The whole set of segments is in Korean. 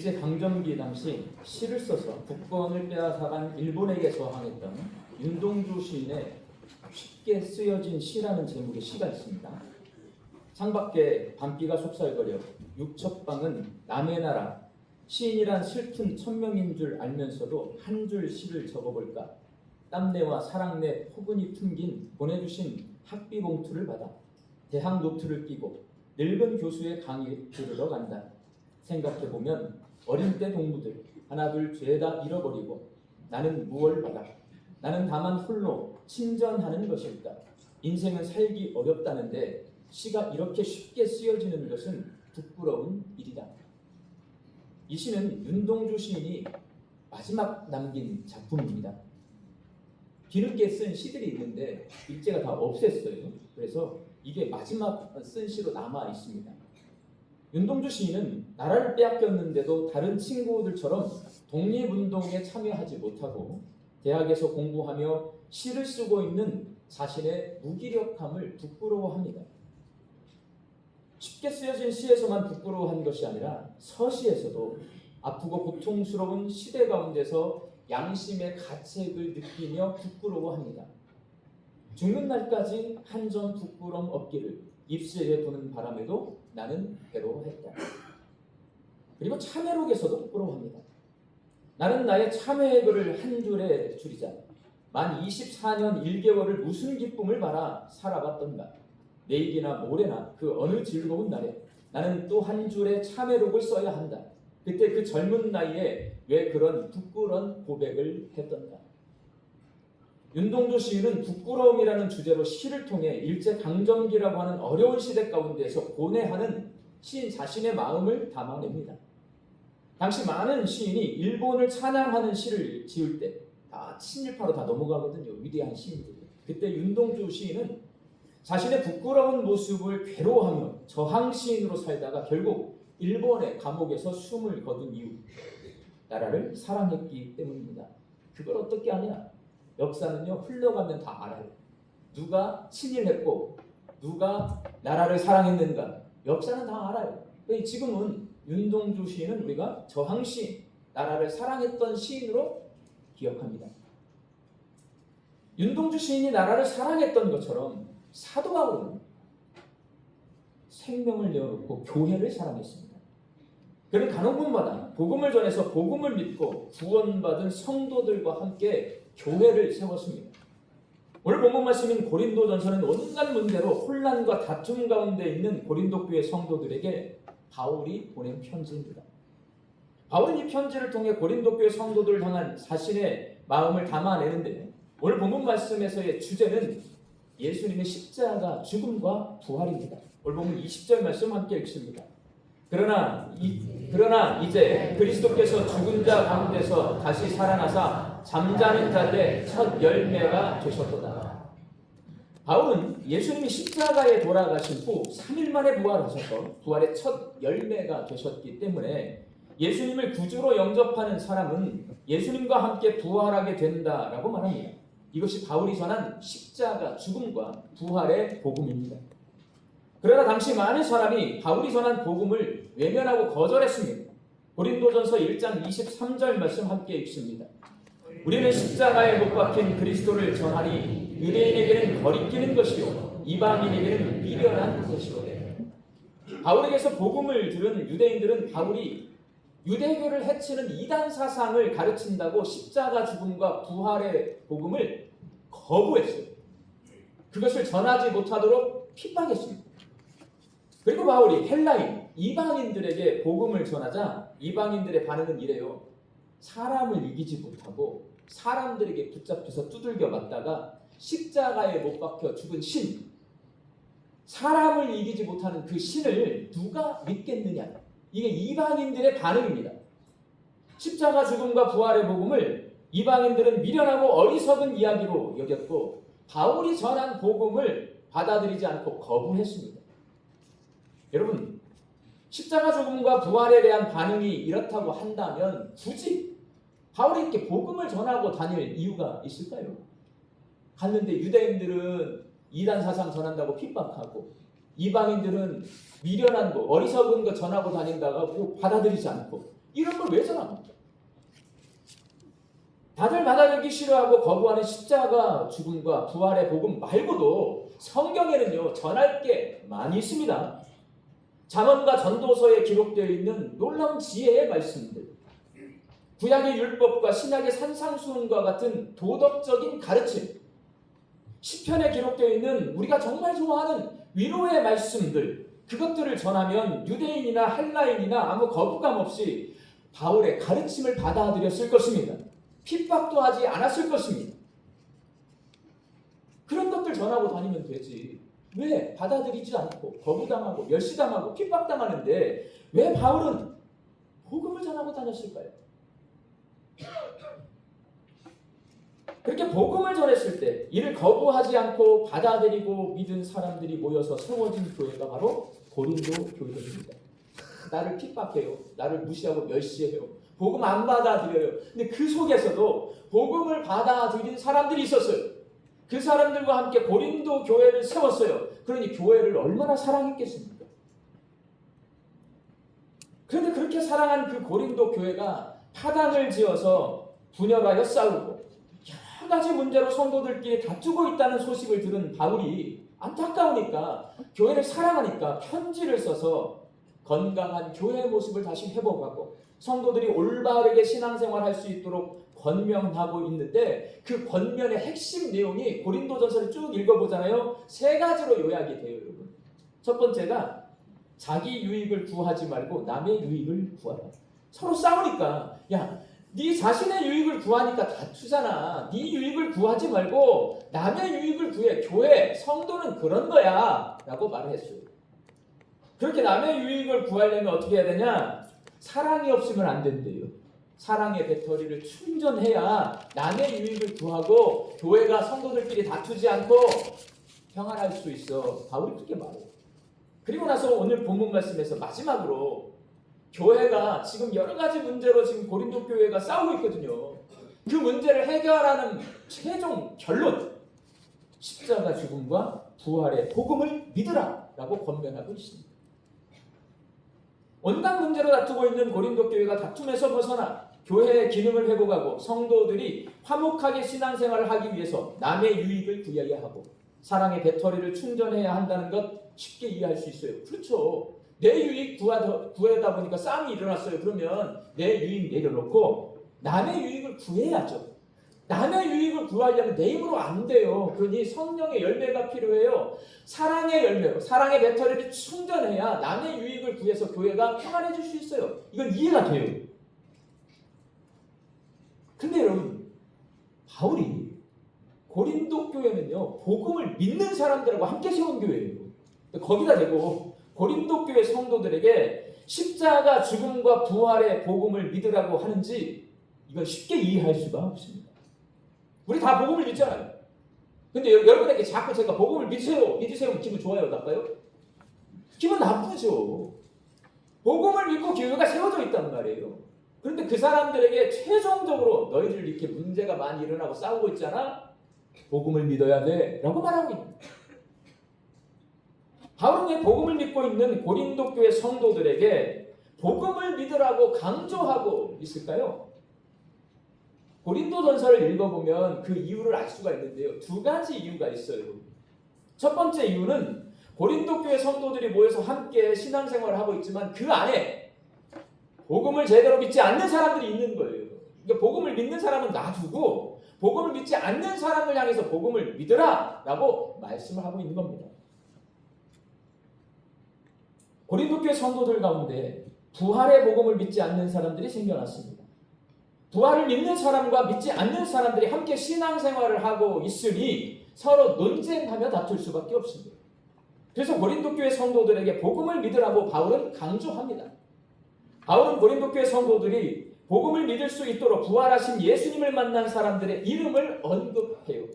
일제강점기 당시 시를 써서 국권을 빼앗아간 일본에게 저항했던 윤동주 시인의 쉽게 쓰여진 시라는 제목의 시가 있습니다. 창밖에 밤비가 속살거려 육첩방은 남의 나라, 시인이란 슬픈 천명인 줄 알면서도 한 줄 시를 적어볼까. 땀내와 사랑내 포근히 풍긴 보내주신 학비 봉투를 받아 대학 노트를 끼고 늙은 교수의 강의 들으러 간다. 생각해보면 어린 때 동무들 하나둘 죄다 잃어버리고 나는 무얼 받아. 나는 다만 홀로 친전하는 것일까. 인생은 살기 어렵다는데 시가 이렇게 쉽게 쓰여지는 것은 부끄러운 일이다. 이 시는 윤동주 시인이 마지막 남긴 작품입니다. 뒤늦게 쓴 시들이 있는데 일제가 다 없앴어요. 그래서 이게 마지막 쓴 시로 남아 있습니다. 윤동주 시인은 나라를 빼앗겼는데도 다른 친구들처럼 독립운동에 참여하지 못하고 대학에서 공부하며 시를 쓰고 있는 자신의 무기력함을 부끄러워합니다. 쉽게 쓰여진 시에서만 부끄러워한 것이 아니라 서시에서도 아프고 고통스러운 시대 가운데서 양심의 가책을 느끼며 부끄러워합니다. 죽는 날까지 한 점 부끄럼 없기를 입술에 부는 바람에도 나는 괴로워했다. 그리고 참회록에서도 부끄러워합니다. 나는 나의 참회의 글을 한 줄에 줄이자 만 24년 1개월을 무슨 기쁨을 바라 살아봤던가. 내일이나 모레나 그 어느 즐거운 날에 나는 또 한 줄의 참회록을 써야 한다. 그때 그 젊은 나이에 왜 그런 부끄러운 고백을 했던가. 윤동주 시인은 부끄러움이라는 주제로 시를 통해 일제강점기라고 하는 어려운 시대 가운데서 고뇌하는 시인 자신의 마음을 담아냅니다. 당시 많은 시인이 일본을 찬양하는 시를 지을 때 다 친일파로 다 넘어가거든요. 위대한 시인들이. 그때 윤동주 시인은 자신의 부끄러운 모습을 괴로워하며 저항 시인으로 살다가 결국 일본의 감옥에서 숨을 거둔 이유, 나라를 사랑했기 때문입니다. 그걸 어떻게 아냐? 역사는요, 흘러가면 다 알아요. 누가 친일했고 누가 나라를 사랑했는가, 역사는 다 알아요. 지금은 윤동주 시인은 우리가 저항 시인, 나라를 사랑했던 시인으로 기억합니다. 윤동주 시인이 나라를 사랑했던 것처럼 사도 바울은 생명을 내어놓고 교회를 사랑했습니다. 그는 간혹분마다 복음을 전해서 복음을 믿고 구원받은 성도들과 함께 교회를 세웠습니다. 오늘 본문 말씀인 고린도전서는 온갖 문제로 혼란과 다툼 가운데 있는 고린도 교회 성도들에게 바울이 보낸 편지입니다. 바울은 이 편지를 통해 고린도 교회 성도들을 향한 자신의 마음을 담아내는데 오늘 본문 말씀에서의 주제는 예수님의 십자가 죽음과 부활입니다. 오늘 본문 20절 말씀 함께 읽습니다. 그러나 이제 그리스도께서 죽은 자 가운데서 다시 살아나사 잠자는 자들의 첫 열매가 되셨도다. 바울은 예수님이 십자가에 돌아가신 후 3일 만에 부활하셔서 부활의 첫 열매가 되셨기 때문에 예수님을 구주로 영접하는 사람은 예수님과 함께 부활하게 된다라고 말합니다. 이것이 바울이 전한 십자가 죽음과 부활의 복음입니다. 그러나 당시 많은 사람이 바울이 전한 복음을 외면하고 거절했습니다. 고린도전서 1장 23절 말씀 함께 읽습니다. 우리는 십자가에 못 박힌 그리스도를 전하니 유대인에게는 거리끼는 것이요 이방인에게는 미련한 것이요. 바울에게서 복음을 들은 유대인들은 바울이 유대교를 해치는 이단 사상을 가르친다고 십자가 죽음과 부활의 복음을 거부했어요. 그것을 전하지 못하도록 핍박했습니다. 그리고 바울이 헬라인, 이방인들에게 복음을 전하자 이방인들의 반응은 이래요. 사람을 이기지 못하고 사람들에게 붙잡혀서 두들겨 맞다가 십자가에 못 박혀 죽은 신, 사람을 이기지 못하는 그 신을 누가 믿겠느냐. 이게 이방인들의 반응입니다. 십자가 죽음과 부활의 복음을 이방인들은 미련하고 어리석은 이야기로 여겼고 바울이 전한 복음을 받아들이지 않고 거부했습니다. 여러분, 십자가 죽음과 부활에 대한 반응이 이렇다고 한다면 굳이 바울이 이렇게 복음을 전하고 다닐 이유가 있을까요? 갔는데 유대인들은 이단 사상 전한다고 핍박하고 이방인들은 미련한 거, 어리석은 거 전하고 다닌다고 받아들이지 않고 이런 걸 왜 전합니까? 다들 받아들이기 싫어하고 거부하는 십자가 죽음과 부활의 복음 말고도 성경에는요 전할 게 많이 있습니다. 잠언과 전도서에 기록되어 있는 놀라운 지혜의 말씀들, 구약의 율법과 신약의 산상수훈과 같은 도덕적인 가르침, 시편에 기록되어 있는 우리가 정말 좋아하는 위로의 말씀들, 그것들을 전하면 유대인이나 헬라인이나 아무 거부감 없이 바울의 가르침을 받아들였을 것입니다. 핍박도 하지 않았을 것입니다. 그런 것들 전하고 다니면 되지. 왜 받아들이지 않고 거부당하고 멸시당하고 핍박당하는데 왜 바울은 복음을 전하고 다녔을까요? 그렇게 복음을 전했을 때 이를 거부하지 않고 받아들이고 믿은 사람들이 모여서 세워진 교회가 바로 고린도 교회입니다. 나를 핍박해요. 나를 무시하고 멸시해요. 복음 안 받아들여요. 근데 그 속에서도 복음을 받아들인 사람들이 있었어요. 그 사람들과 함께 고린도 교회를 세웠어요. 그러니 교회를 얼마나 사랑했겠습니까? 그런데 그렇게 사랑한 그 고린도 교회가 파당을 지어서 분열하여 싸우고 여러 가지 문제로 성도들끼리 다투고 있다는 소식을 들은 바울이 안타까우니까 교회를 사랑하니까 편지를 써서 건강한 교회의 모습을 다시 회복하고 성도들이 올바르게 신앙생활할 수 있도록 권면하고 있는데 그 권면의 핵심 내용이 고린도전서를 쭉 읽어보잖아요. 세 가지로 요약이 돼요, 여러분. 첫 번째가 자기 유익을 구하지 말고 남의 유익을 구하라. 서로 싸우니까 네 자신의 유익을 구하니까 다투잖아. 네 유익을 구하지 말고 남의 유익을 구해. 교회, 성도는 그런 거야 라고 말을 했어요. 그렇게 남의 유익을 구하려면 어떻게 해야 되냐? 사랑이 없으면 안 된대요. 사랑의 배터리를 충전해야 남의 유익을 구하고 교회가 성도들끼리 다투지 않고 평안할 수 있어. 바울이 그렇게 말해요. 그리고 나서 오늘 본문 말씀에서 마지막으로 교회가 지금 여러 가지 문제로 지금 고린도 교회가 싸우고 있거든요. 그 문제를 해결하는 최종 결론, 십자가 죽음과 부활의 복음을 믿으라 라고 권면하고 있습니다. 온갖 문제로 다투고 있는 고린도 교회가 다툼에서 벗어나 교회의 기능을 회복하고 성도들이 화목하게 신앙생활을 하기 위해서 남의 유익을 구해야 하고 사랑의 배터리를 충전해야 한다는 것 쉽게 이해할 수 있어요. 그렇죠. 내 유익 구하다 보니까 싸움이 일어났어요. 그러면 내 유익 내려놓고 남의 유익을 구해야죠. 남의 유익을 구하려면 내 힘으로 안 돼요. 그러니 성령의 열매가 필요해요. 사랑의 열매로 사랑의 배터리를 충전해야 남의 유익을 구해서 교회가 평안해질 수 있어요. 이건 이해가 돼요. 근데 여러분, 바울이 고린도 교회는요 복음을 믿는 사람들하고 함께 세운 교회예요. 거기다 대고 고린도 교회 성도들에게 십자가 죽음과 부활의 복음을 믿으라고 하는지 이건 쉽게 이해할 수가 없습니다. 우리 다 복음을 믿잖아요. 근데 여러분에게 자꾸 제가 복음을 믿으세요 기분 좋아요, 나빠요? 기분 나쁘죠. 복음을 믿고 교회가 세워져 있단 말이에요. 그런데 그 사람들에게 최종적으로 너희들 이렇게 문제가 많이 일어나고 싸우고 있잖아. 복음을 믿어야 돼 라고 말하고 있는 거예요. 바울은 왜 복음을 믿고 있는 고린도 교회 성도들에게 복음을 믿으라고 강조하고 있을까요? 고린도전서를 읽어보면 그 이유를 알 수가 있는데요. 두 가지 이유가 있어요. 첫 번째 이유는 고린도 교회 성도들이 모여서 함께 신앙생활을 하고 있지만 그 안에 복음을 제대로 믿지 않는 사람들이 있는 거예요. 그러니까 복음을 믿는 사람은 놔두고 복음을 믿지 않는 사람을 향해서 복음을 믿으라 라고 말씀을 하고 있는 겁니다. 고린도 교회 성도들 가운데 부활의 복음을 믿지 않는 사람들이 생겨났습니다. 부활을 믿는 사람과 믿지 않는 사람들이 함께 신앙생활을 하고 있으니 서로 논쟁하며 다툴 수밖에 없습니다. 그래서 고린도 교회 성도들에게 복음을 믿으라고 바울은 강조합니다. 바울은 고린도 교회 성도들이 복음을 믿을 수 있도록 부활하신 예수님을 만난 사람들의 이름을 언급해요.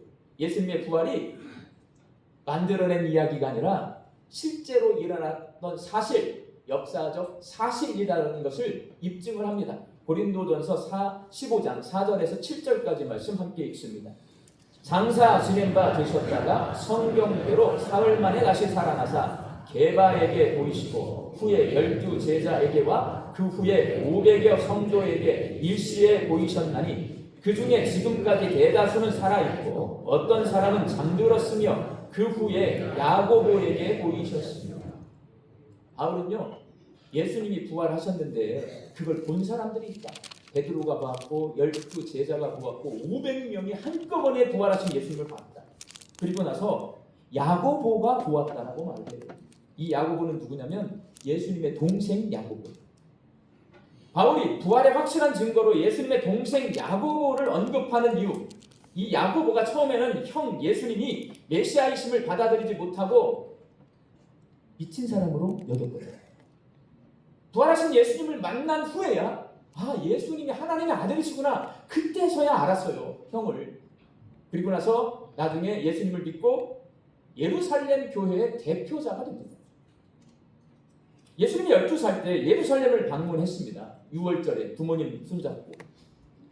예수님의 부활이 만들어낸 이야기가 아니라 실제로 일어났던 사실, 역사적 사실이라는 것을 입증을 합니다. 고린도전서 15장 4절에서 7절까지 말씀 함께 읽습니다. 장사 지낸 바 되셨다가 성경대로 사흘 만에 다시 살아나사 게바에게 보이시고 후에 12 제자에게와 그 후에 500여 성도에게 일시에 보이셨나니 그 중에 지금까지 대다수는 살아있고 어떤 사람은 잠들었으며 그 후에 야고보에게 보이셨습니다. 바울은요, 예수님이 부활하셨는데 그걸 본 사람들이 있다. 베드로가 보았고 12 제자가 보았고 500명이 한꺼번에 부활하신 예수님을 봤다. 그리고 나서 야고보가 보았다라고 말을 해요. 이 야고보는 누구냐면 예수님의 동생 야고보. 바울이 부활의 확실한 증거로 예수님의 동생 야고보를 언급하는 이유, 이 야고보가 처음에는 형 예수님이 메시아이심을 받아들이지 못하고 미친 사람으로 여겼거든요. 부활하신 예수님을 만난 후에야 예수님이 하나님의 아들이시구나, 그때서야 알았어요, 형을. 그리고 나서 나중에 예수님을 믿고 예루살렘 교회의 대표자가 됩니다. 예수님이 12살 때 예루살렘을 방문했습니다. 6월절에 부모님 손잡고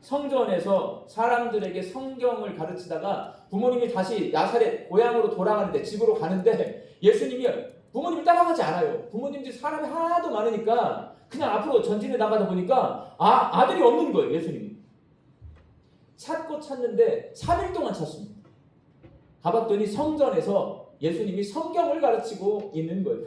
성전에서 사람들에게 성경을 가르치다가 부모님이 다시 나사렛 고향으로 돌아가는데, 집으로 가는데 예수님이 부모님을 따라가지 않아요. 부모님들이 사람이 하도 많으니까 그냥 앞으로 전진해 나가다 보니까 아들이 없는 거예요. 예수님이 찾는데 3일 동안 찾습니다. 가봤더니 성전에서 예수님이 성경을 가르치고 있는 거예요.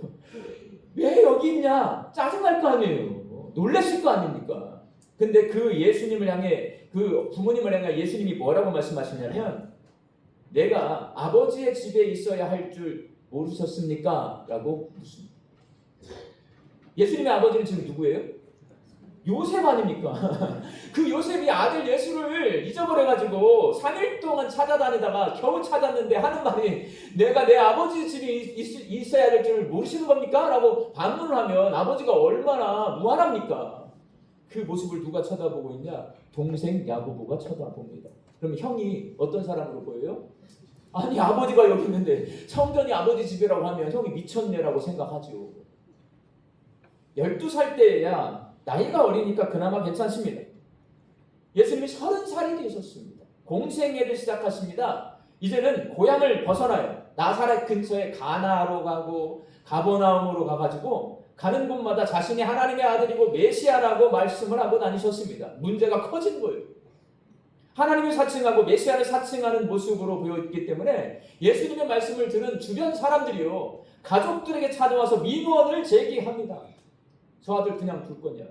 왜 여기 있냐? 짜증날 거 아니에요. 놀라실 거 아닙니까? 근데 그 예수님을 향해, 그 부모님을 향해 예수님이 뭐라고 말씀하시냐면, 내가 아버지의 집에 있어야 할 줄 모르셨습니까? 라고 묻습니다. 예수님의 아버지는 지금 누구예요? 요셉 아닙니까? 그 요셉이 아들 예수를 잊어버려가지고 3일 동안 찾아다니다가 겨우 찾았는데 하는 말이, 내가 내 아버지 집에 있어야 될 줄 모르시는 겁니까? 라고 반문을 하면 아버지가 얼마나 무한합니까? 그 모습을 누가 쳐다보고 있냐? 동생 야고보가 쳐다봅니다. 그럼 형이 어떤 사람으로 보여요? 아니, 아버지가 여기 있는데 성전이 아버지 집이라고 하면 형이 미쳤네라고 생각하죠. 12살 때야 나이가 어리니까 그나마 괜찮습니다. 예수님이 30살이 되셨습니다. 공생애를 시작하십니다. 이제는 고향을 벗어나요. 나사렛 근처에 가나로 가고 가버나움으로 가가지고 가는 곳마다 자신이 하나님의 아들이고 메시아라고 말씀을 하고 다니셨습니다. 문제가 커진 거예요. 하나님을 사칭하고 메시아를 사칭하는 모습으로 보였기 때문에 예수님의 말씀을 들은 주변 사람들이요, 가족들에게 찾아와서 민원을 제기합니다. 저 아들 그냥 둘 거냐?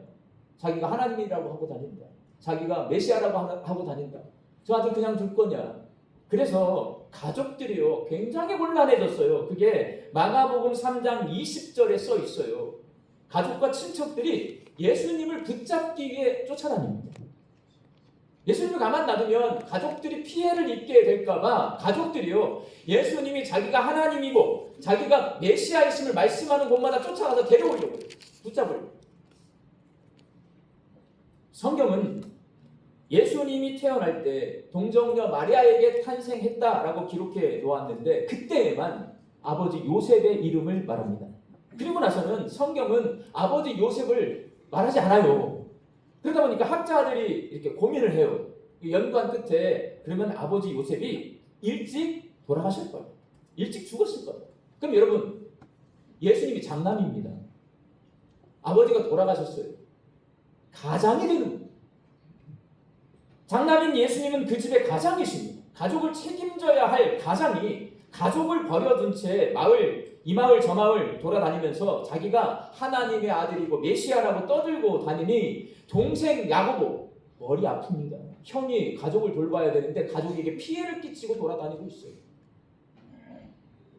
자기가 하나님이라고 하고 다닌다. 자기가 메시아라고 하고 다닌다. 저 아들 그냥 둘 거냐? 그래서 가족들이요, 굉장히 곤란해졌어요. 그게 마가복음 3장 20절에 써 있어요. 가족과 친척들이 예수님을 붙잡기 위해 쫓아다닙니다. 예수님을 가만 놔두면 가족들이 피해를 입게 될까봐 가족들이요, 예수님이 자기가 하나님이고 자기가 메시아이심을 말씀하는 곳마다 쫓아가서 데려오려고, 붙잡으려고. 성경은 예수님이 태어날 때 동정녀 마리아에게 탄생했다라고 기록해 놓았는데, 그때에만 아버지 요셉의 이름을 말합니다. 그리고 나서는 성경은 아버지 요셉을 말하지 않아요. 그러다 보니까 학자들이 이렇게 고민을 해요. 연구한 끝에, 그러면 아버지 요셉이 일찍 돌아가실 거예요. 일찍 죽었을 거예요. 그럼 여러분, 예수님이 장남입니다. 아버지가 돌아가셨어요. 가장이 되는 거예요. 장남인 예수님은 그 집의 가장이십니다. 가족을 책임져야 할 가장이 가족을 버려둔 채 이 마을 저 마을 돌아다니면서 자기가 하나님의 아들이고 메시아라고 떠들고 다니니 동생 야고보 머리 아픕니다. 형이 가족을 돌봐야 되는데 가족에게 피해를 끼치고 돌아다니고 있어요.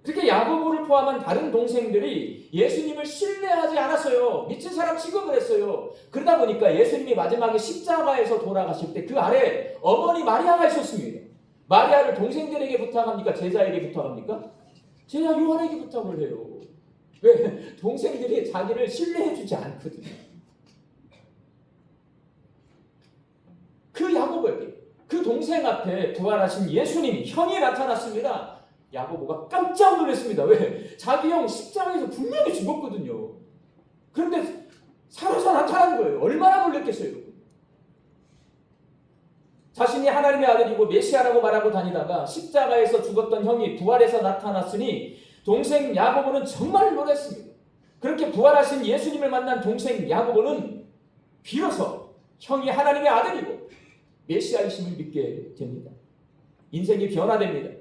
그렇게 야고보를 포함한 다른 동생들이 예수님을 신뢰하지 않았어요. 미친 사람 취급을 했어요. 그러다 보니까 예수님이 마지막에 십자가에서 돌아가실 때 그 아래 어머니 마리아가 있었습니다. 마리아를 동생들에게 부탁합니까? 제자에게 부탁합니까? 제자 요한에게 부탁을 해요. 왜? 동생들이 자기를 신뢰해주지 않거든요. 그 야고보에게, 그 동생 앞에 부활하신 예수님이, 형이 나타났습니다. 야고보가 깜짝 놀랐습니다. 왜? 자기 형 십자가에서 분명히 죽었거든요. 그런데 살아서 나타난 거예요. 얼마나 놀랐겠어요. 자신이 하나님의 아들이고 메시아라고 말하고 다니다가 십자가에서 죽었던 형이 부활해서 나타났으니 동생 야고보는 정말 놀랐습니다. 그렇게 부활하신 예수님을 만난 동생 야고보는 비로소 형이 하나님의 아들이고 메시아이심을 믿게 됩니다. 인생이 변화됩니다.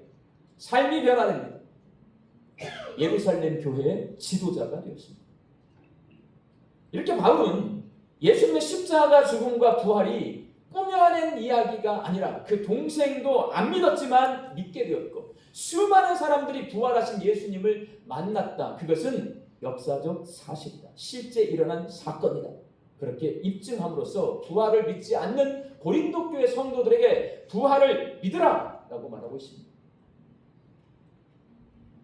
삶이 변화됩니다. 예루살렘 교회의 지도자가 되었습니다. 이렇게 바울은 예수님의 십자가 죽음과 부활이 꾸며낸 이야기가 아니라 그 동생도 안 믿었지만 믿게 되었고 수많은 사람들이 부활하신 예수님을 만났다. 그것은 역사적 사실이다. 실제 일어난 사건이다. 그렇게 입증함으로써 부활을 믿지 않는 고린도 교회 성도들에게 부활을 믿으라 라고 말하고 있습니다.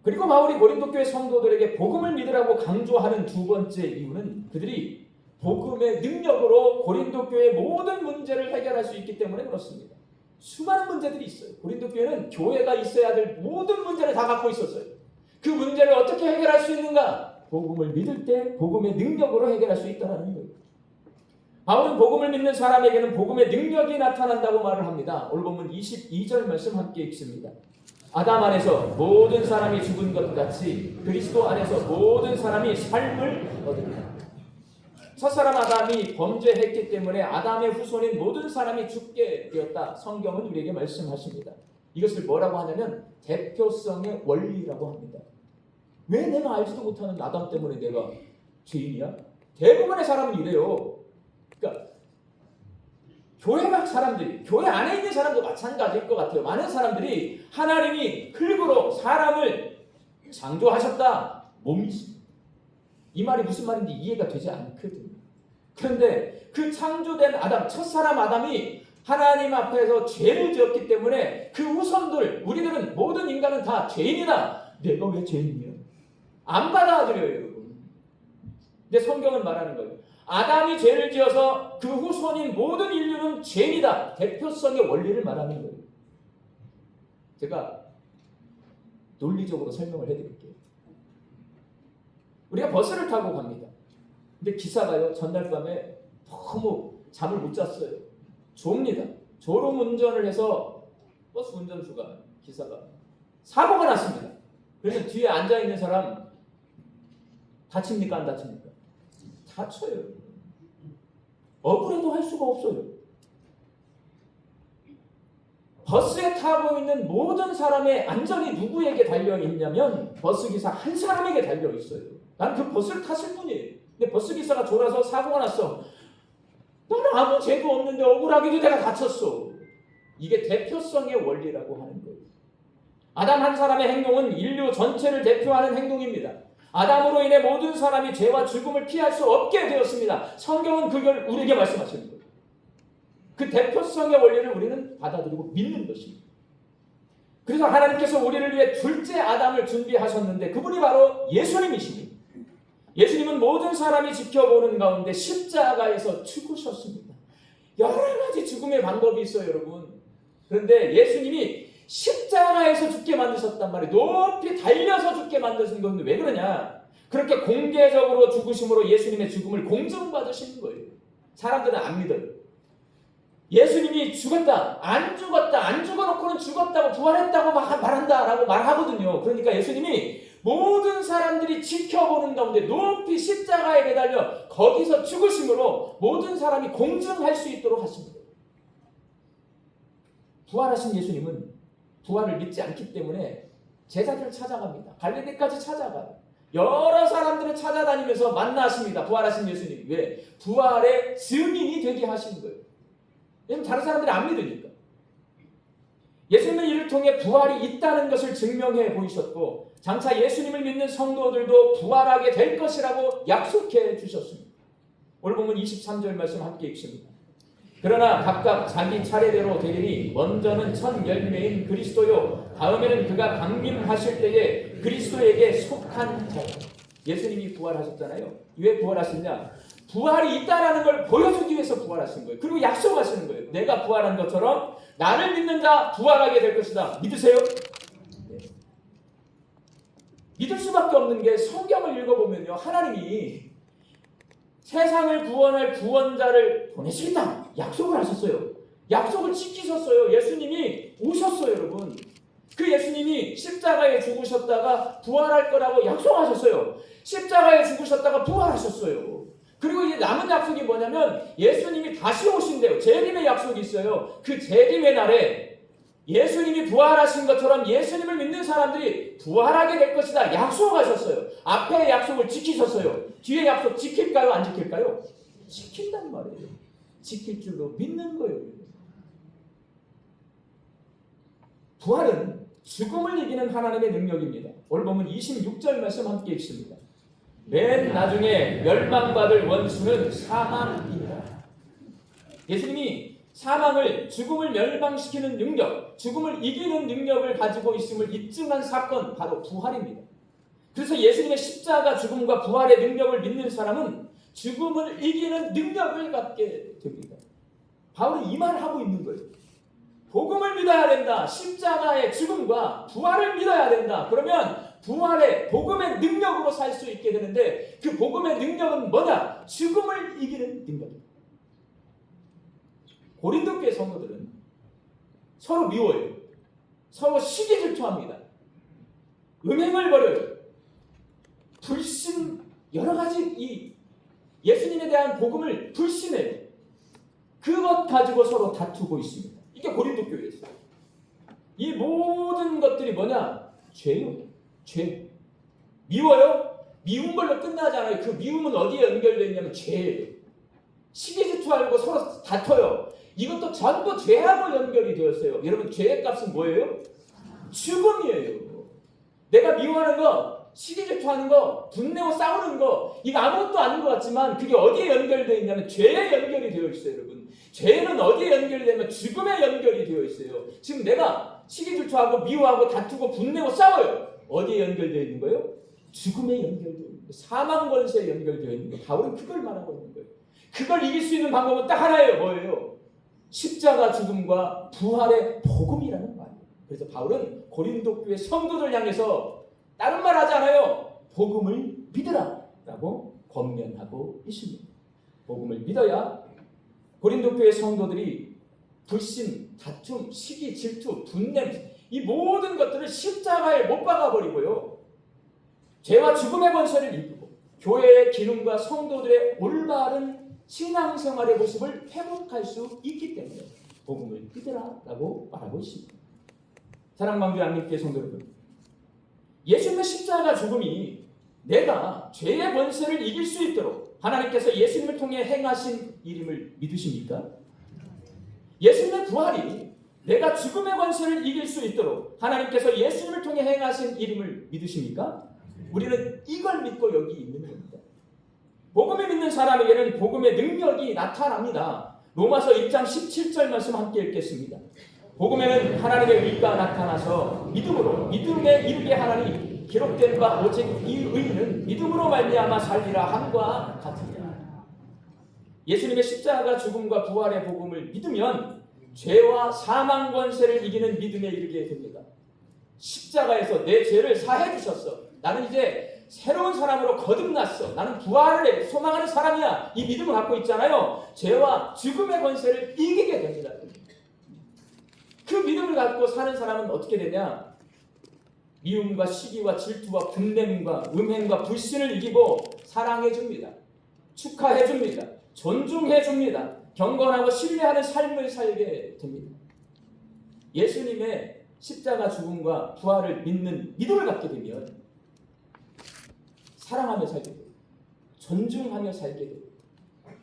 그리고 바울이 고린도 교회 성도들에게 복음을 믿으라고 강조하는 두 번째 이유는 그들이 복음의 능력으로 고린도 교회의 모든 문제를 해결할 수 있기 때문에 그렇습니다. 수많은 문제들이 있어요. 고린도 교회는 교회가 있어야 될 모든 문제를 다 갖고 있었어요. 그 문제를 어떻게 해결할 수 있는가? 복음을 믿을 때 복음의 능력으로 해결할 수 있다는 거예요. 바울은 복음을 믿는 사람에게는 복음의 능력이 나타난다고 말을 합니다. 오늘 본문 22절 말씀 함께 읽습니다. 아담 안에서 모든 사람이 죽은 것 같이 그리스도 안에서 모든 사람이 삶을 얻으리라. 첫사람 아담이 범죄했기 때문에 아담의 후손인 모든 사람이 죽게 되었다. 성경은 우리에게 말씀하십니다. 이것을 뭐라고 하냐면 대표성의 원리라고 합니다. 왜 내가 알지도 못하는 아담 때문에 내가 죄인이야? 대부분의 사람은 이래요. 그러니까 교회 사람들이, 교회 안에 있는 사람도 마찬가지일 것 같아요. 많은 사람들이 하나님이 흙으로 사람을 창조하셨다 못 믿습니다. 이 말이 무슨 말인지 이해가 되지 않거든요. 그런데 그 창조된 아담, 첫사람 아담이 하나님 앞에서 죄를 지었기 때문에 그 후손들, 우리들은 모든 인간은 다 죄인이다. 내가 왜 죄인이야? 안 받아들여요, 여러분. 근데 성경은 말하는 거예요. 아담이 죄를 지어서 그 후손인 모든 인류는 죄인이다. 대표성의 원리를 말하는 거예요. 제가 논리적으로 설명을 해드릴게요. 우리가 버스를 타고 갑니다. 근데 기사가요, 전날 밤에 너무 잠을 못 잤어요. 좁니다. 졸음 운전을 해서 버스 운전수가, 기사가 사고가 났습니다. 그래서 뒤에 앉아있는 사람 다칩니까? 안 다칩니까? 다쳐요. 억울해도 할 수가 없어요. 버스에 타고 있는 모든 사람의 안전이 누구에게 달려있냐면 버스기사 한 사람에게 달려있어요. 나는 그 버스를 탔을 뿐이에요. 근데 버스기사가 졸아서 사고가 났어. 나는 아무 죄도 없는데 억울하게도 내가 다쳤어. 이게 대표성의 원리라고 하는 거예요. 아담 한 사람의 행동은 인류 전체를 대표하는 행동입니다. 아담으로 인해 모든 사람이 죄와 죽음을 피할 수 없게 되었습니다. 성경은 그걸 우리에게 말씀하시는 거예요. 그 대표성의 원리를 우리는 받아들이고 믿는 것입니다. 그래서 하나님께서 우리를 위해 둘째 아담을 준비하셨는데 그분이 바로 예수님이십니다. 예수님은 모든 사람이 지켜보는 가운데 십자가에서 죽으셨습니다. 여러 가지 죽음의 방법이 있어요, 여러분. 그런데 예수님이 십자가에서 죽게 만드셨단 말이에요. 높이 달려서 죽게 만드신 건데 왜 그러냐? 그렇게 공개적으로 죽으심으로 예수님의 죽음을 공정받으시는 거예요. 사람들은 안 믿어요. 예수님이 죽었다, 안 죽었다, 안 죽어놓고는 죽었다고 부활했다고 말한다라고 말하거든요. 그러니까 예수님이 모든 사람들이 지켜보는 가운데 높이 십자가에 매달려 거기서 죽으심으로 모든 사람이 공정할 수 있도록 하십니다. 부활하신 예수님은 부활을 믿지 않기 때문에 제자들을 찾아갑니다. 갈릴리까지 찾아가요. 여러 사람들을 찾아다니면서 만나십니다. 부활하신 예수님. 왜? 부활의 증인이 되게 하신 거예요. 왜냐면 다른 사람들이 안 믿으니까. 예수님은 이를 통해 부활이 있다는 것을 증명해 보이셨고 장차 예수님을 믿는 성도들도 부활하게 될 것이라고 약속해 주셨습니다. 오늘 보면 23절 말씀 함께 읽습니다. 그러나 각각 자기 차례대로 되리니 먼저는 첫 열매인 그리스도요 다음에는 그가 강림하실 때에 그리스도에게 속한 자. 예수님이 부활하셨잖아요. 왜 부활하셨냐? 부활이 있다라는 걸 보여주기 위해서 부활하신 거예요. 그리고 약속하시는 거예요. 내가 부활한 것처럼 나를 믿는 자 부활하게 될 것이다. 믿으세요? 네. 믿을 수밖에 없는 게 성경을 읽어보면요. 하나님이 세상을 구원할 구원자를 보내시겠다. 약속을 하셨어요. 약속을 지키셨어요. 예수님이 오셨어요, 여러분. 그 예수님이 십자가에 죽으셨다가 부활할 거라고 약속하셨어요. 십자가에 죽으셨다가 부활하셨어요. 그리고 이제 남은 약속이 뭐냐면 예수님이 다시 오신대요. 재림의 약속이 있어요. 그 재림의 날에 예수님이 부활하신 것처럼 예수님을 믿는 사람들이 부활하게 될 것이다. 약속하셨어요. 앞에 약속을 지키셨어요. 뒤에 약속 지킬까요? 안 지킬까요? 지킨단 말이에요. 지킬 줄로 믿는 거예요. 부활은 죽음을 이기는 하나님의 능력입니다. 오늘 보면 26절 말씀 함께 읽습니다. 맨 나중에 멸망받을 원수는 사망이니라. 예수님이 사망을, 죽음을 멸망시키는 능력, 죽음을 이기는 능력을 가지고 있음을 입증한 사건, 바로 부활입니다. 그래서 예수님의 십자가 죽음과 부활의 능력을 믿는 사람은 죽음을 이기는 능력을 갖게 됩니다. 바울은 이 말을 하고 있는 거예요. 복음을 믿어야 된다. 십자가의 죽음과 부활을 믿어야 된다. 그러면 부활의 복음의 능력으로 살 수 있게 되는데 그 복음의 능력은 뭐냐? 죽음을 이기는 능력입니다. 고린도 교회 성도들은 서로 미워요. 서로 시기 질투합니다. 음행을 벌여요. 불신, 여러 가지 이 예수님에 대한 복음을 불신해요. 그것 가지고 서로 다투고 있습니다. 이게 고린도 교회였어요. 이 모든 것들이 뭐냐? 죄요. 죄. 미워요? 미운 걸로 끝나지 않아요. 그 미움은 어디에 연결되어 있냐면 죄예요. 시기 질투하고 서로 다퉈요. 이것도 전부 죄하고 연결이 되었어요. 여러분, 죄의 값은 뭐예요? 죽음이에요. 내가 미워하는 거, 시기 질투하는 거, 분내고 싸우는 거, 이거 아무것도 아닌 것 같지만 그게 어디에 연결되어 있냐면 죄에 연결이 되어 있어요, 여러분. 죄는 어디에 연결이 되면 죽음에 연결이 되어 있어요. 지금 내가 시기 질투하고 미워하고 다투고 분내고 싸워요. 어디에 연결되어 있는 거예요? 죽음에 연결되어 있는 거예요. 사망 권세에 연결되어 있는 거예요. 바울은 그걸 말하고 있는 거예요. 그걸 이길 수 있는 방법은 딱 하나예요. 뭐예요? 십자가 죽음과 부활의 복음이라는 말이에요. 그래서 바울은 고린도 교회 성도들 향해서 다른 말 하지 않아요. 복음을 믿으라 라고 권면하고 있습니다. 복음을 믿어야 고린도 교회 성도들이 불신, 다툼, 시기, 질투, 분냄, 이 모든 것들을 십자가에 못 박아버리고요. 죄와 죽음의 권세를 이기고 교회의 기능과 성도들의 올바른 신앙생활의 모습을 회복할 수 있기 때문에 복음을 믿으라 라고 말하고 있습니다. 사랑방주 양립교회 성도 여러분, 예수님의 십자가 죽음이 내가 죄의 권세를 이길 수 있도록 하나님께서 예수님을 통해 행하신 일임을 믿으십니까? 예수님의 부활이 내가 죽음의 권세를 이길 수 있도록 하나님께서 예수님을 통해 행하신 일임을 믿으십니까? 우리는 이걸 믿고 여기 있는 겁니다. 복음을 믿는 사람에게는 복음의 능력이 나타납니다. 로마서 1장 17절 말씀 함께 읽겠습니다. 복음에는 하나님의 의가 나타나서 믿음에 이르게 하나니 기록된 바 오직 이 의는 믿음으로 말미암아 살리라 함과 같으니라. 예수님의 십자가 죽음과 부활의 복음을 믿으면 죄와 사망 권세를 이기는 믿음에 이르게 됩니다. 십자가에서 내 죄를 사해 주셨어. 나는 이제 새로운 사람으로 거듭났어. 나는 부활을 소망하는 사람이야. 이 믿음을 갖고 있잖아요. 죄와 죽음의 권세를 이기게 됩니다. 그 믿음을 갖고 사는 사람은 어떻게 되냐? 미움과 시기와 질투와 분냄과 음행과 불신을 이기고 사랑해줍니다. 축하해줍니다. 존중해줍니다. 경건하고 신뢰하는 삶을 살게 됩니다. 예수님의 십자가 죽음과 부활을 믿는 믿음을 갖게 되면 사랑하며 살게 돼요. 존중하며 살게 돼요.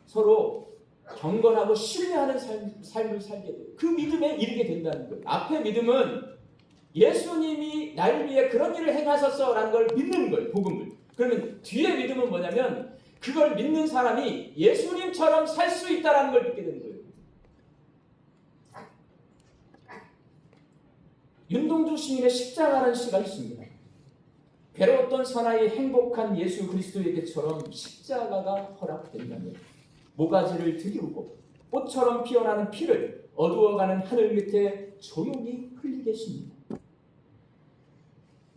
서로 경건하고 신뢰하는 삶을 살게 돼요. 그 믿음에 이르게 된다는 거예요. 앞의 믿음은 예수님이 날 위해 그런 일을 행하셨어라는 걸 믿는 거예요. 복음을. 그러면 뒤에 믿음은 뭐냐면 그걸 믿는 사람이 예수님처럼 살 수 있다는 걸 믿게 되는 거예요. 윤동주 시인의 십자가라는 시가 있습니다. 괴로웠던 사나이 행복한 예수 그리스도에게처럼 십자가가 허락된다면 모가지를 들이우고 꽃처럼 피어나는 피를 어두워가는 하늘 밑에 조용히 흘리겠습니다.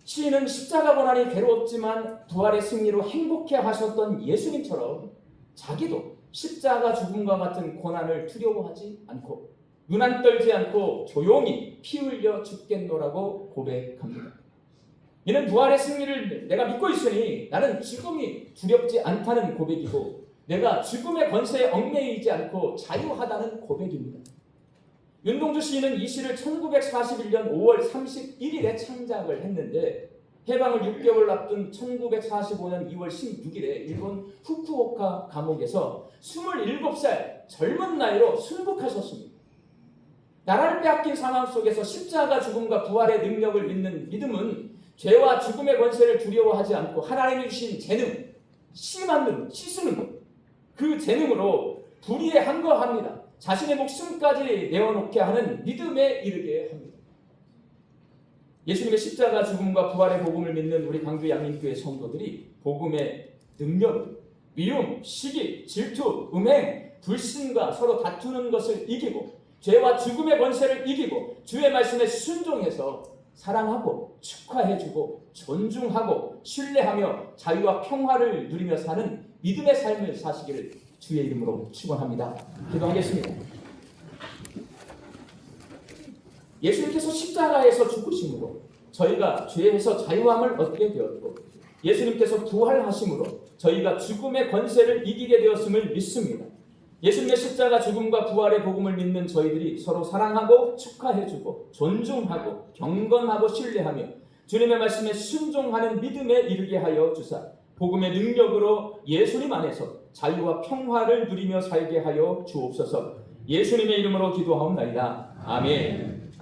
시인은 십자가 고난이 괴로웠지만 부활의 승리로 행복해 하셨던 예수님처럼 자기도 십자가 죽음과 같은 고난을 두려워하지 않고 유난 떨지 않고 조용히 피 흘려 죽겠노라고 고백합니다. 이는 부활의 승리를 내가 믿고 있으니 나는 죽음이 두렵지 않다는 고백이고 내가 죽음의 권세에 얽매이지 않고 자유하다는 고백입니다. 윤동주 시인은 이 시를 1941년 5월 31일에 창작을 했는데 해방을 6개월 앞둔 1945년 2월 16일에 일본 후쿠오카 감옥에서 27살 젊은 나이로 순국하셨습니다. 나라를 빼앗긴 상황 속에서 십자가 죽음과 부활의 능력을 믿는 믿음은 죄와 죽음의 권세를 두려워하지 않고 하나님이 주신 재능, 씨 만드는, 씨 쓰는 그 재능으로 불의에 항거합니다. 자신의 목숨까지 내어놓게 하는 믿음에 이르게 합니다. 예수님의 십자가 죽음과 부활의 복음을 믿는 우리 광주 양림교회 성도들이 복음의 능력, 미움, 시기, 질투, 음행, 불신과 서로 다투는 것을 이기고 죄와 죽음의 권세를 이기고 주의 말씀에 순종해서 사랑하고 축하해주고 존중하고 신뢰하며 자유와 평화를 누리며 사는 믿음의 삶을 사시기를 주의 이름으로 축원합니다. 기도하겠습니다. 예수님께서 십자가에서 죽으심으로 저희가 죄에서 자유함을 얻게 되었고 예수님께서 부활하심으로 저희가 죽음의 권세를 이기게 되었음을 믿습니다. 예수님의 십자가 죽음과 부활의 복음을 믿는 저희들이 서로 사랑하고 축하해주고 존중하고 경건하고 신뢰하며 주님의 말씀에 순종하는 믿음에 이르게 하여 주사 복음의 능력으로 예수님 안에서 자유와 평화를 누리며 살게 하여 주옵소서. 예수님의 이름으로 기도하옵나이다. 아멘.